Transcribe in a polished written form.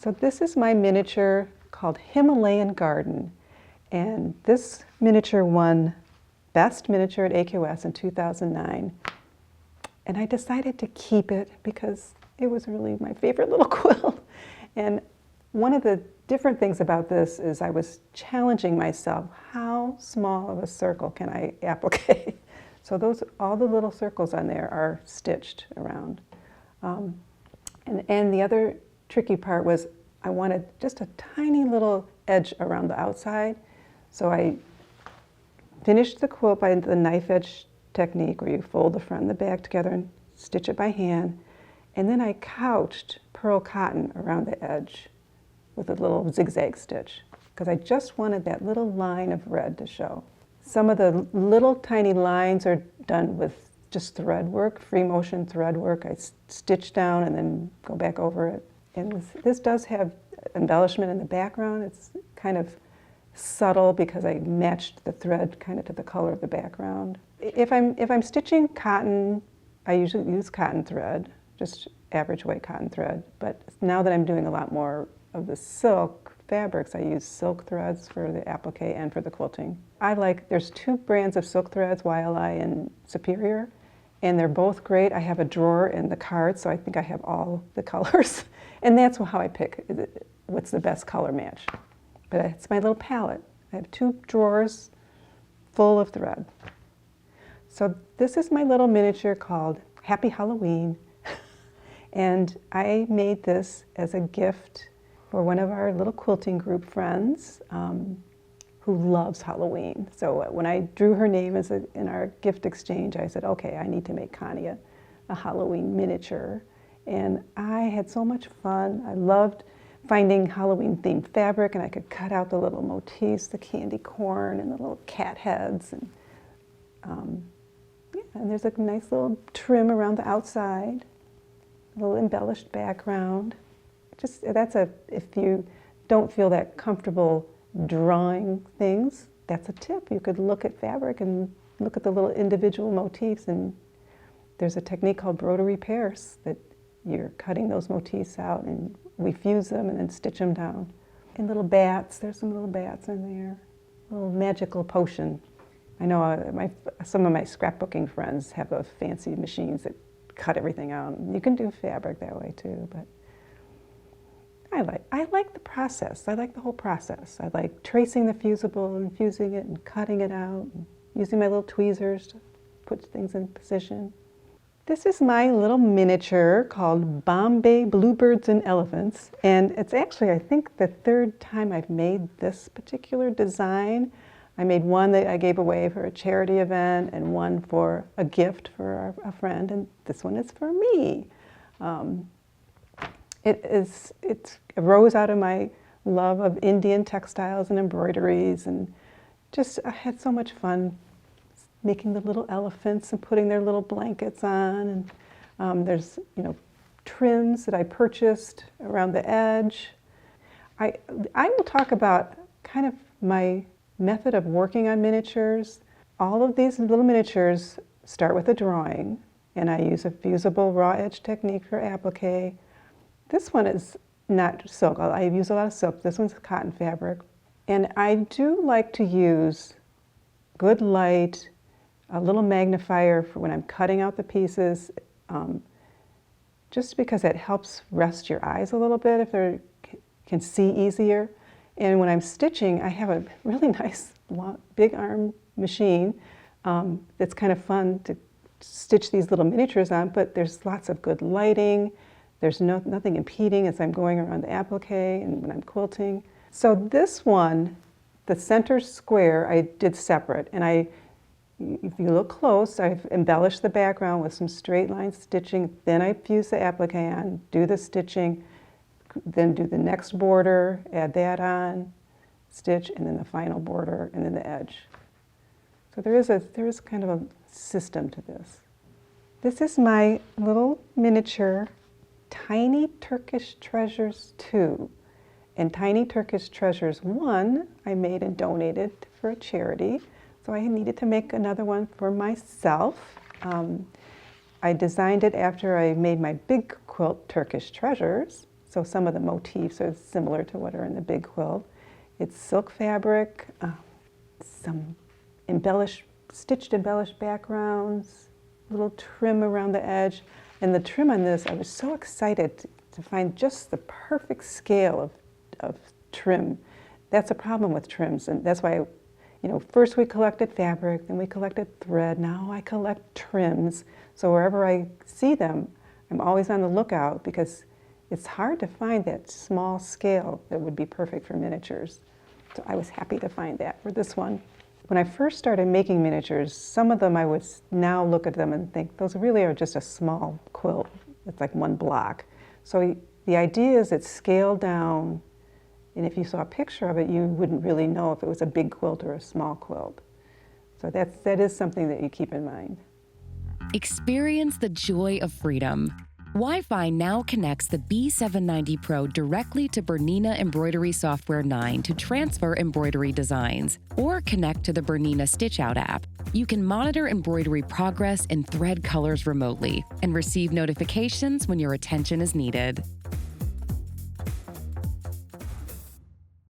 So this is my miniature called Himalayan Garden, and this miniature won Best Miniature at AQS in 2009. And I decided to keep it because it was really my favorite little quilt. And one of the different things about this is I was challenging myself, how small of a circle can I applique? So all the little circles on there are stitched around. And the other tricky part was I wanted just a tiny little edge around the outside. So I finished the quilt by the knife edge technique where you fold the front and the back together and stitch it by hand. And then I couched pearl cotton around the edge with a little zigzag stitch because I just wanted that little line of red to show. Some of the little tiny lines are done with just thread work, free motion thread work. I stitch down and then go back over it. And this does have embellishment in the background. It's kind of subtle because I matched the thread kind of to the color of the background. If I'm stitching cotton, I usually use cotton thread, just average weight cotton thread. But now that I'm doing a lot more of the silk fabrics, I use silk threads for the applique and for the quilting. There's two brands of silk threads, YLI and Superior, and they're both great. I have a drawer in the card, so I think I have all the colors. And that's how I pick what's the best color match. But it's my little palette. I have two drawers full of thread. So this is my little miniature called Happy Halloween. And I made this as a gift for one of our little quilting group friends who loves Halloween. So when I drew her name in our gift exchange, I said, okay, I need to make Connie a Halloween miniature. And I had so much fun. I loved finding Halloween-themed fabric, and I could cut out the little motifs, the candy corn and the little cat heads. And, and there's a nice little trim around the outside, a little embellished background. If you don't feel that comfortable drawing things, that's a tip. You could look at fabric and look at the little individual motifs, and there's a technique called embroidery pairs that you're cutting those motifs out and we fuse them and then stitch them down. And little bats, there's some little bats in there. A little magical potion. I know some of my scrapbooking friends have those fancy machines that cut everything out. You can do fabric that way too, but I like the process. I like the whole process. I like tracing the fusible and fusing it and cutting it out, and using my little tweezers to put things in position. This is my little miniature called Bombay Bluebirds and Elephants, and it's actually, I think, the third time I've made this particular design. I made one that I gave away for a charity event and one for a gift for a friend, and this one is for me. It arose out of my love of Indian textiles and embroideries, and I had so much fun making the little elephants and putting their little blankets on. And there's trims that I purchased around the edge. I will talk about kind of my method of working on miniatures. All of these little miniatures start with a drawing, and I use a fusible raw edge technique for applique. This one is not silk. I use a lot of silk. This one's cotton fabric. And I do like to use good light, a little magnifier for when I'm cutting out the pieces, just because it helps rest your eyes a little bit if they can see easier. And when I'm stitching, I have a really nice big arm machine that's kind of fun to stitch these little miniatures on, but there's lots of good lighting. There's nothing impeding as I'm going around the applique and when I'm quilting. So this one, the center square, I did separate. And if you look close, I've embellished the background with some straight line stitching. Then I fuse the applique on, do the stitching, then do the next border, add that on, stitch, and then the final border, and then the edge. So there is kind of a system to this. This is my little miniature Tiny Turkish Treasures 2. And Tiny Turkish Treasures 1 I made and donated for a charity. So I needed to make another one for myself. I designed it after I made my big quilt Turkish Treasures. So some of the motifs are similar to what are in the big quilt. It's silk fabric, some stitched embellished backgrounds, little trim around the edge. And the trim on this, I was so excited to find just the perfect scale of trim. That's a problem with trims, and that's why, first we collected fabric, then we collected thread, now I collect trims. So wherever I see them, I'm always on the lookout because it's hard to find that small scale that would be perfect for miniatures. So I was happy to find that for this one. When I first started making miniatures, some of them I would now look at them and think, those really are just a small quilt. It's like one block. So the idea is it's scaled down, and if you saw a picture of it, you wouldn't really know if it was a big quilt or a small quilt. So that is something that you keep in mind. Experience the joy of freedom. Wi-Fi now connects the B790 Pro directly to Bernina Embroidery Software 9 to transfer embroidery designs, or connect to the Bernina Stitch Out app. You can monitor embroidery progress and thread colors remotely and receive notifications when your attention is needed.